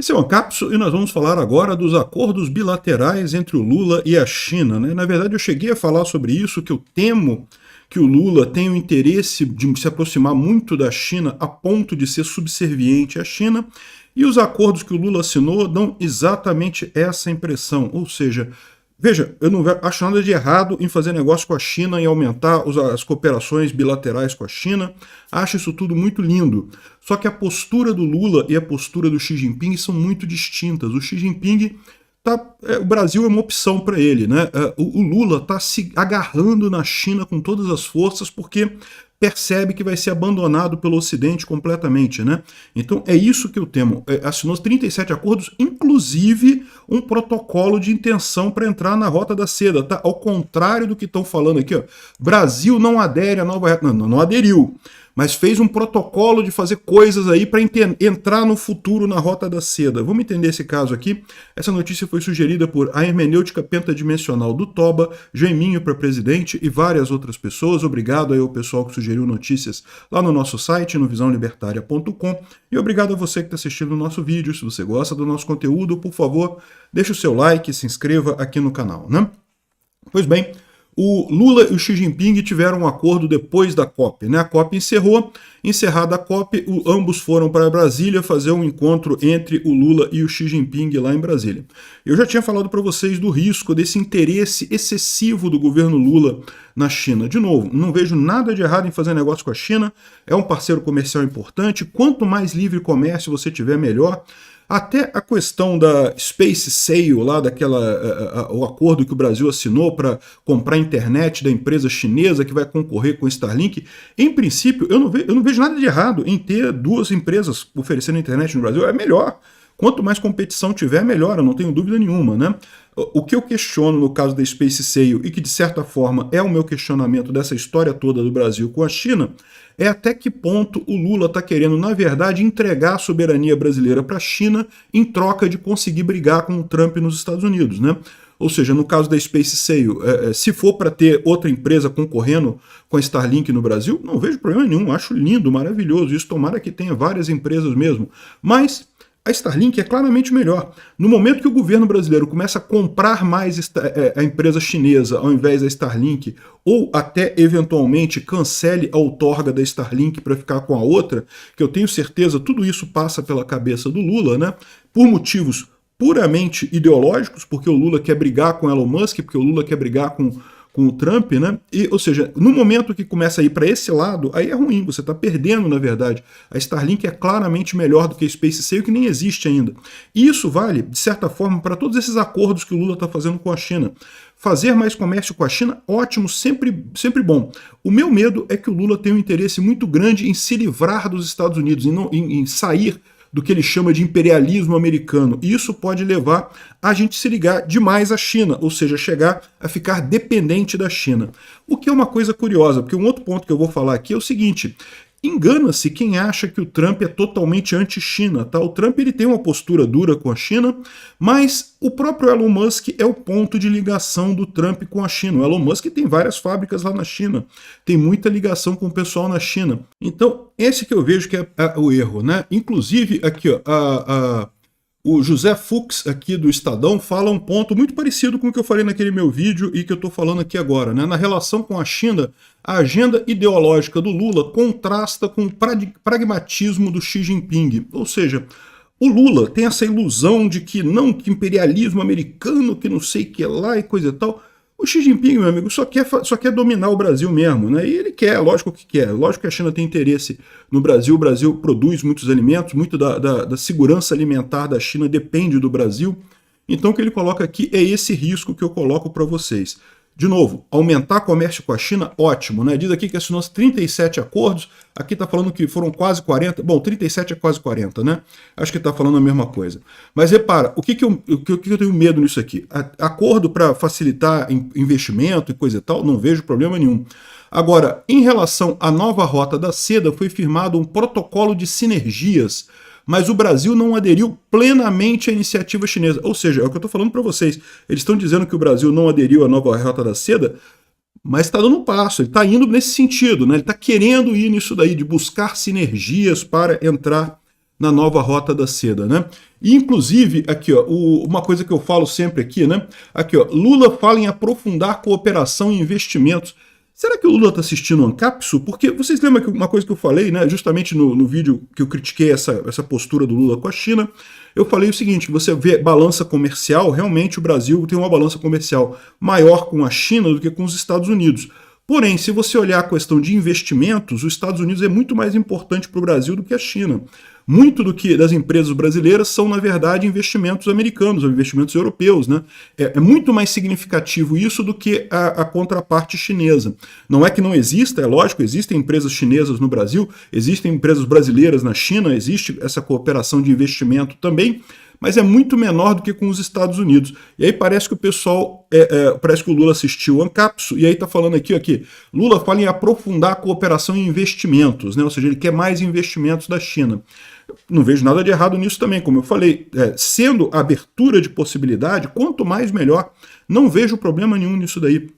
Esse é o Ancapso e nós vamos falar agora dos acordos bilaterais entre o Lula e a China, né? Na verdade, eu cheguei a falar sobre isso, que eu temo que o Lula tenha o interesse de se aproximar muito da China a ponto de ser subserviente à China, e os acordos que o Lula assinou dão exatamente essa impressão, ou seja, veja, eu não acho nada de errado em fazer negócio com a China e aumentar as cooperações bilaterais com a China. Acho isso tudo muito lindo. Só que a postura do Lula e a postura do Xi Jinping são muito distintas. O Xi Jinping o Brasil é uma opção para ele, né? O Lula está se agarrando na China com todas as forças porque percebe que vai ser abandonado pelo Ocidente completamente, né? Então é isso que eu temo. Assinou 37 acordos, inclusive um protocolo de intenção para entrar na Rota da Seda, tá? Ao contrário do que estão falando aqui, ó. Brasil não adere à nova... Não aderiu, mas fez um protocolo de fazer coisas aí para entrar no futuro na Rota da Seda. Vamos entender esse caso aqui. Essa notícia foi sugerida por A Hermenêutica Pentadimensional do Toba, Jaiminho para Presidente e várias outras pessoas. Obrigado aí ao pessoal que sugeriu notícias lá no nosso site, no visãolibertaria.com. E obrigado a você que está assistindo o nosso vídeo. Se você gosta do nosso conteúdo, por favor, deixe o seu like e se inscreva aqui no canal, né? Pois bem, o Lula e o Xi Jinping tiveram um acordo depois da COP, né? A COP encerrou, encerrada a COP, ambos foram para Brasília fazer um encontro entre o Lula e o Xi Jinping lá em Brasília. Eu já tinha falado para vocês do risco desse interesse excessivo do governo Lula na China. De novo, não vejo nada de errado em fazer negócio com a China, é um parceiro comercial importante, quanto mais livre comércio você tiver, melhor. Até a questão da Space Sale, lá o acordo que o Brasil assinou para comprar a internet da empresa chinesa que vai concorrer com o Starlink, em princípio, eu não vejo nada de errado em ter duas empresas oferecendo internet no Brasil, é melhor. Quanto mais competição tiver, melhor, eu não tenho dúvida nenhuma, né? O que eu questiono no caso da Space Sale, e que de certa forma é o meu questionamento dessa história toda do Brasil com a China, é até que ponto o Lula está querendo, na verdade, entregar a soberania brasileira para a China em troca de conseguir brigar com o Trump nos Estados Unidos, né? Ou seja, no caso da Space Sale, se for para ter outra empresa concorrendo com a Starlink no Brasil, não vejo problema nenhum, acho lindo, maravilhoso, isso tomara que tenha várias empresas mesmo, mas a Starlink é claramente melhor. No momento que o governo brasileiro começa a comprar mais a empresa chinesa ao invés da Starlink, ou até eventualmente cancele a outorga da Starlink para ficar com a outra, que eu tenho certeza tudo isso passa pela cabeça do Lula, né? Por motivos puramente ideológicos, porque o Lula quer brigar com Elon Musk, porque o Lula quer brigar com o Trump, né? Ou seja, no momento que começa a ir para esse lado, aí é ruim, você está perdendo, na verdade. A Starlink é claramente melhor do que a Space Sale, que nem existe ainda. E isso vale, de certa forma, para todos esses acordos que o Lula está fazendo com a China. Fazer mais comércio com a China, ótimo, sempre, sempre bom. O meu medo é que o Lula tenha um interesse muito grande em se livrar dos Estados Unidos, em sair do que ele chama de imperialismo americano. E isso pode levar a gente se ligar demais à China, ou seja, chegar a ficar dependente da China. O que é uma coisa curiosa, porque um outro ponto que eu vou falar aqui é o seguinte: engana-se quem acha que o Trump é totalmente anti-China, tá? O Trump ele tem uma postura dura com a China, mas o próprio Elon Musk é o ponto de ligação do Trump com a China. O Elon Musk tem várias fábricas lá na China, tem muita ligação com o pessoal na China. Então, esse que eu vejo que é o erro, né? Inclusive, aqui, ó, o José Fux, aqui do Estadão, fala um ponto muito parecido com o que eu falei naquele meu vídeo e que eu estou falando aqui agora, né? Na relação com a China, a agenda ideológica do Lula contrasta com o pragmatismo do Xi Jinping. Ou seja, o Lula tem essa ilusão de que não, que imperialismo americano, que não sei o que lá e coisa e tal. O Xi Jinping, meu amigo, só quer dominar o Brasil mesmo, né? E ele quer, lógico que quer. Lógico que a China tem interesse no Brasil. O Brasil produz muitos alimentos, muito da segurança alimentar da China depende do Brasil. Então o que ele coloca aqui é esse risco que eu coloco para vocês. De novo, aumentar comércio com a China, ótimo, né? Diz aqui que assinou 37 acordos, aqui está falando que foram quase 40, bom, 37 é quase 40, né? Acho que está falando a mesma coisa. Mas repara, o que eu tenho medo nisso aqui? Acordo para facilitar investimento e coisa e tal, não vejo problema nenhum. Agora, em relação à nova Rota da Seda, foi firmado um protocolo de sinergias, mas o Brasil não aderiu plenamente à iniciativa chinesa. Ou seja, é o que eu estou falando para vocês. Eles estão dizendo que o Brasil não aderiu à nova Rota da Seda, mas está dando um passo, ele está indo nesse sentido, né? Ele está querendo ir nisso daí, de buscar sinergias para entrar na nova Rota da Seda, né? E, inclusive, aqui, ó, uma coisa que eu falo sempre aqui, né? Aqui, ó, Lula fala em aprofundar cooperação e investimentos. Será que o Lula está assistindo o Ancapso? Porque vocês lembram que uma coisa que eu falei, né? Justamente no vídeo que eu critiquei essa postura do Lula com a China, eu falei o seguinte: você vê balança comercial, realmente o Brasil tem uma balança comercial maior com a China do que com os Estados Unidos. Porém, se você olhar a questão de investimentos, os Estados Unidos é muito mais importante para o Brasil do que a China. Muito do que das empresas brasileiras são, na verdade, investimentos americanos, ou investimentos europeus, né? É muito mais significativo isso do que a contraparte chinesa. Não é que não exista, é lógico, existem empresas chinesas no Brasil, existem empresas brasileiras na China, existe essa cooperação de investimento também, mas é muito menor do que com os Estados Unidos. E aí parece que o pessoal, parece que o Lula assistiu o Ancapso, e aí está falando aqui, Lula fala em aprofundar a cooperação em investimentos, né? Ou seja, ele quer mais investimentos da China. Não vejo nada de errado nisso também, como eu falei, sendo abertura de possibilidade, quanto mais melhor, não vejo problema nenhum nisso daí.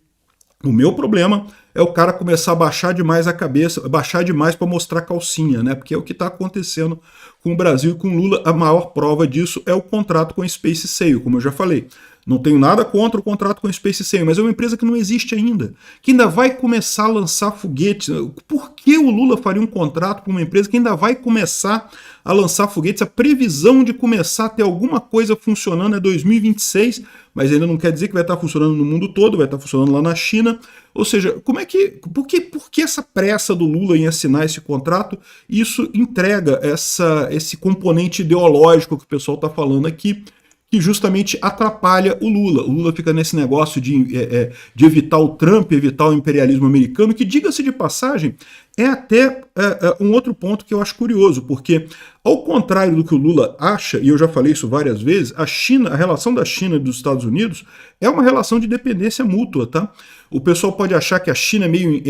O meu problema é o cara começar a baixar demais a cabeça, baixar demais para mostrar calcinha, né? Porque é o que está acontecendo com o Brasil e com o Lula. A maior prova disso é o contrato com a Space Sail, como eu já falei. Não tenho nada contra o contrato com a Space Sail, mas é uma empresa que não existe ainda, que ainda vai começar a lançar foguetes. Por que o Lula faria um contrato com uma empresa que ainda vai começar a lançar foguetes? A previsão de começar a ter alguma coisa funcionando é 2026, mas ainda não quer dizer que vai estar funcionando no mundo todo, vai estar funcionando lá na China. Ou seja, por que essa pressa do Lula em assinar esse contrato? Isso entrega esse componente ideológico que o pessoal está falando aqui, que justamente atrapalha o Lula. O Lula fica nesse negócio de evitar o Trump, evitar o imperialismo americano, que, diga-se de passagem, é até um outro ponto que eu acho curioso, porque, ao contrário do que o Lula acha, e eu já falei isso várias vezes, a relação da China e dos Estados Unidos é uma relação de dependência mútua, tá? O pessoal pode achar que a China é meio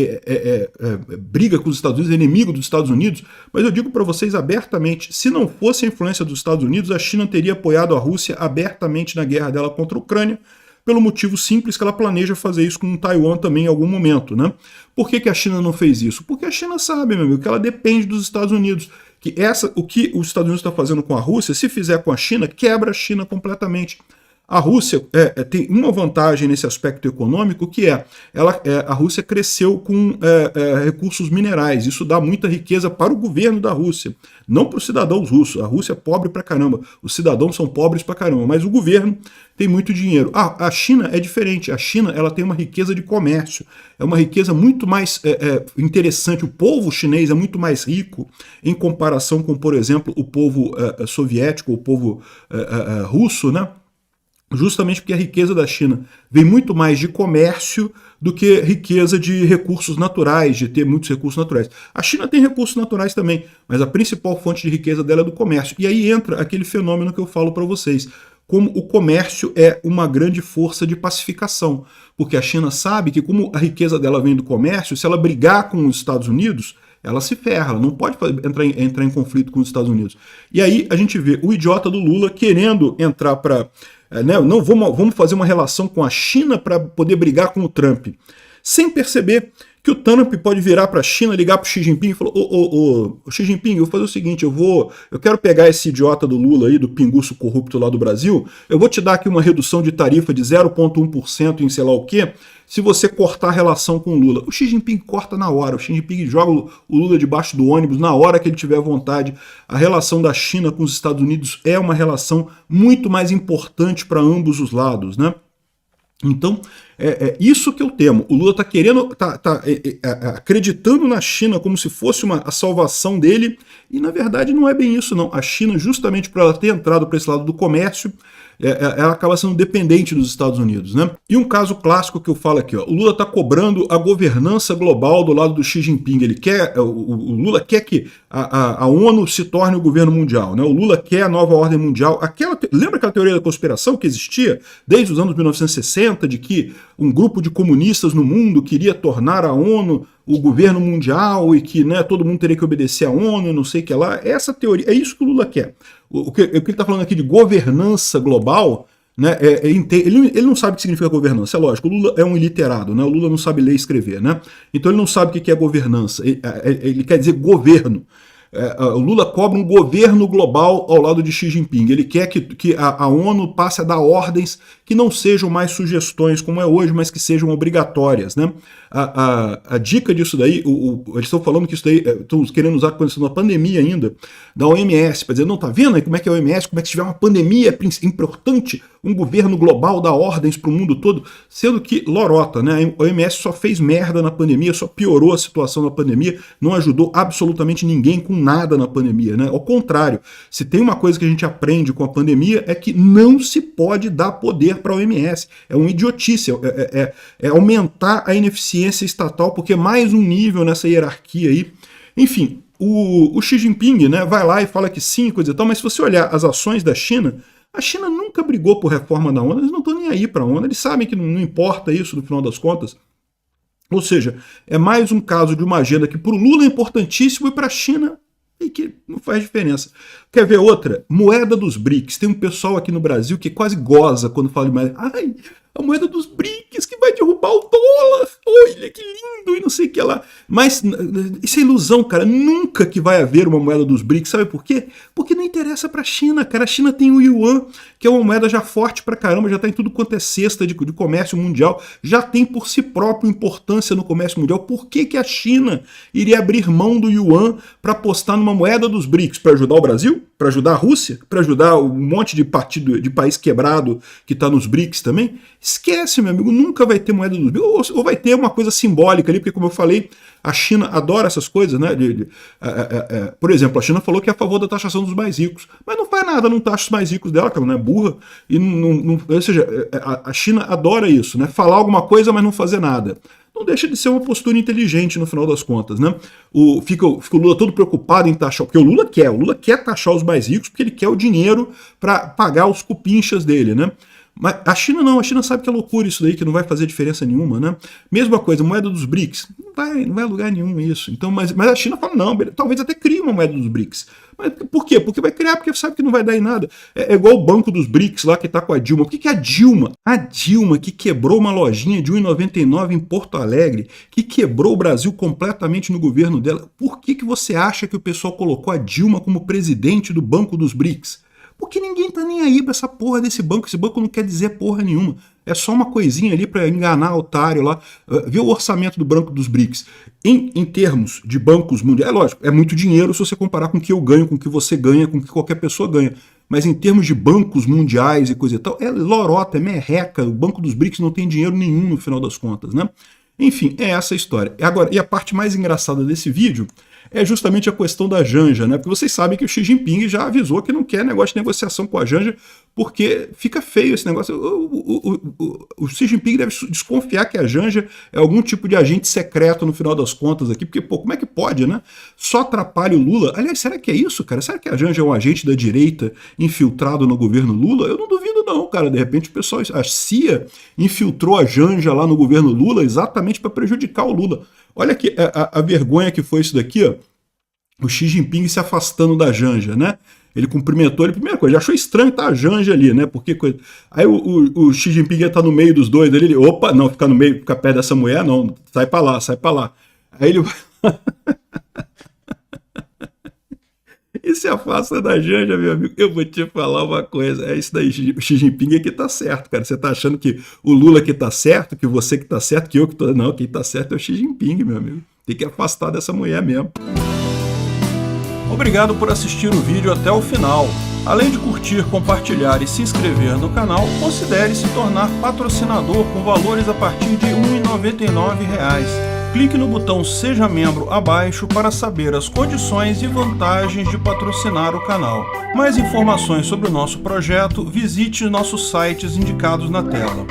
briga com os Estados Unidos, é inimigo dos Estados Unidos, mas eu digo para vocês abertamente, se não fosse a influência dos Estados Unidos, a China teria apoiado a Rússia abertamente na guerra dela contra a Ucrânia, pelo motivo simples que ela planeja fazer isso com Taiwan também em algum momento, né? Por que a China não fez isso? Porque a China sabe, meu amigo, que ela depende dos Estados Unidos, que o que os Estados Unidos está fazendo com a Rússia, se fizer com a China, quebra a China completamente. A Rússia tem uma vantagem nesse aspecto econômico, que a Rússia cresceu com recursos minerais. Isso dá muita riqueza para o governo da Rússia, não para os cidadãos russos. A Rússia é pobre pra caramba, os cidadãos são pobres pra caramba, mas o governo tem muito dinheiro. A China é diferente. A China ela tem uma riqueza de comércio, é uma riqueza muito mais interessante. O povo chinês é muito mais rico em comparação com, por exemplo, o povo soviético, o povo russo, né? Justamente porque a riqueza da China vem muito mais de comércio do que riqueza de recursos naturais, de ter muitos recursos naturais. A China tem recursos naturais também, mas a principal fonte de riqueza dela é do comércio. E aí entra aquele fenômeno que eu falo para vocês, como o comércio é uma grande força de pacificação, porque a China sabe que, como a riqueza dela vem do comércio, se ela brigar com os Estados Unidos, ela se ferra, ela não pode entrar em conflito com os Estados Unidos. E aí a gente vê o idiota do Lula querendo entrar para... não, vamos fazer uma relação com a China para poder brigar com o Trump, sem perceber que o Trump pode virar para a China, ligar para o Xi Jinping e falar: ô Xi Jinping, eu vou fazer o seguinte, eu quero pegar esse idiota do Lula aí, do pinguço corrupto lá do Brasil, eu vou te dar aqui uma redução de tarifa de 0,1% em sei lá o quê, se você cortar a relação com o Lula. O Xi Jinping corta na hora, o Xi Jinping joga o Lula debaixo do ônibus na hora que ele tiver vontade. A relação da China com os Estados Unidos é uma relação muito mais importante para ambos os lados, né? Então, isso que eu temo. O Lula está querendo, acreditando na China como se fosse a salvação dele, e na verdade não é bem isso, não. A China, justamente por ela ter entrado para esse lado do comércio, ela acaba sendo dependente dos Estados Unidos, né? E um caso clássico que eu falo aqui, ó, o Lula está cobrando a governança global do lado do Xi Jinping. O Lula quer que a ONU se torne o governo mundial, né? O Lula quer a nova ordem mundial. Lembra aquela teoria da conspiração que existia desde os anos 1960, de que um grupo de comunistas no mundo queria tornar a ONU o governo mundial e que, né, todo mundo teria que obedecer à ONU, não sei o que lá? Essa teoria, é isso que o Lula quer. O que ele está falando aqui de governança global, né, ele não sabe o que significa governança, é lógico, o Lula é um iliterado, né, o Lula não sabe ler e escrever, né, então ele não sabe o que é governança, ele quer dizer governo. O Lula cobra um governo global ao lado de Xi Jinping. Ele quer que a ONU passe a dar ordens que não sejam mais sugestões como é hoje, mas que sejam obrigatórias, né? A dica disso daí, eles estão falando que isso daí, estão querendo usar quando na pandemia ainda, da OMS, para dizer, não, tá vendo aí como é que é a OMS, como é que se tiver uma pandemia é importante um governo global dar ordens para o mundo todo, sendo que lorota, né? A OMS só fez merda na pandemia, só piorou a situação na pandemia, não ajudou absolutamente ninguém com nada na pandemia, né? Ao contrário, se tem uma coisa que a gente aprende com a pandemia é que não se pode dar poder para a OMS. É uma idiotice, é aumentar a ineficiência estatal, porque é mais um nível nessa hierarquia aí. Enfim, o Xi Jinping, né, vai lá e fala que sim, coisa e tal, mas se você olhar as ações da China, a China nunca brigou por reforma da ONU, eles não estão nem aí para a ONU, eles sabem que não importa isso no final das contas. Ou seja, é mais um caso de uma agenda que para o Lula é importantíssimo e para a China e que não faz diferença. Quer ver outra? Moeda dos BRICS. Tem um pessoal aqui no Brasil que quase goza quando fala de moeda. Ai, a moeda dos BRICS que vai derrubar o dólar. Olha que lindo e não sei o que lá. Mas isso é ilusão, cara. Nunca que vai haver uma moeda dos BRICS. Sabe por quê? Porque não interessa pra China, cara. A China tem o Yuan, que é uma moeda já forte pra caramba, já tá em tudo quanto é cesta de comércio mundial, já tem por si próprio importância no comércio mundial. Por que que a China iria abrir mão do Yuan para apostar numa moeda dos BRICS? Para ajudar o Brasil? Para ajudar a Rússia? Para ajudar um monte de partido de país quebrado que tá nos BRICS também? Esquece, meu amigo, nunca vai ter moeda dos BRICS, ou vai ter uma coisa simbólica ali, porque como eu falei, a China adora essas coisas, né? Por exemplo, a China falou que é a favor da taxação dos mais ricos, mas não faz nada, não taxa os mais ricos dela, que ela não é burra, e ou seja, a China adora isso, né? Falar alguma coisa, mas não fazer nada. Não deixa de ser uma postura inteligente no final das contas, né? Fica o Lula todo preocupado em taxar, porque o Lula quer taxar os mais ricos porque ele quer o dinheiro para pagar os cupinchas dele, né? Mas a China não, a China sabe que é loucura isso daí, que não vai fazer diferença nenhuma, né? Mesma coisa, moeda dos BRICS, não vai a lugar nenhum isso. Então, mas a China fala, não, talvez até crie uma moeda dos BRICS. Mas por quê? Porque vai criar, porque sabe que não vai dar em nada. É igual o banco dos BRICS lá que tá com a Dilma. Por que a Dilma? A Dilma que quebrou uma lojinha de R$1,99 em Porto Alegre, que quebrou o Brasil completamente no governo dela. Por que você acha que o pessoal colocou a Dilma como presidente do banco dos BRICS? Porque ninguém tá nem aí pra essa porra desse banco. Esse banco não quer dizer porra nenhuma. É só uma coisinha ali para enganar otário lá. Vê o orçamento do banco dos BRICS. Em termos de bancos mundiais, é lógico, é muito dinheiro se você comparar com o que eu ganho, com o que você ganha, com o que qualquer pessoa ganha. Mas em termos de bancos mundiais e coisa e tal, é lorota, é merreca. O banco dos BRICS não tem dinheiro nenhum no final das contas, né? Enfim, é essa a história. Agora, e a parte mais engraçada desse vídeo é justamente a questão da Janja, né? Porque vocês sabem que o Xi Jinping já avisou que não quer negócio de negociação com a Janja, porque fica feio esse negócio. O Xi Jinping deve desconfiar que a Janja é algum tipo de agente secreto no final das contas aqui, porque, pô, como é que pode, né? Só atrapalha o Lula. Aliás, será que é isso, cara? Será que a Janja é um agente da direita infiltrado no governo Lula? Eu não duvido não, cara. De repente o pessoal, a CIA infiltrou a Janja lá no governo Lula exatamente para prejudicar o Lula. Olha aqui a vergonha que foi isso daqui, ó. O Xi Jinping se afastando da Janja, né? Ele cumprimentou ele, primeira coisa, ele achou estranho estar a Janja ali, né? Porque coisa... Aí o Xi Jinping ia estar no meio dos dois ali, ele, opa, não, ficar no meio, ficar perto dessa mulher, não, sai pra lá, sai pra lá. Aí ele e se afasta da Janja, meu amigo. Eu vou te falar uma coisa, é isso daí, o Xi Jinping é que tá certo, cara. Você tá achando que o Lula que tá certo, que você que tá certo, que eu que tô... Não, quem tá certo é o Xi Jinping, meu amigo. Tem que afastar dessa mulher mesmo. Obrigado por assistir o vídeo até o final. Além de curtir, compartilhar e se inscrever no canal, considere se tornar patrocinador com valores a partir de R$ 1,99. Clique no botão Seja Membro abaixo para saber as condições e vantagens de patrocinar o canal. Mais informações sobre o nosso projeto, visite nossos sites indicados na tela.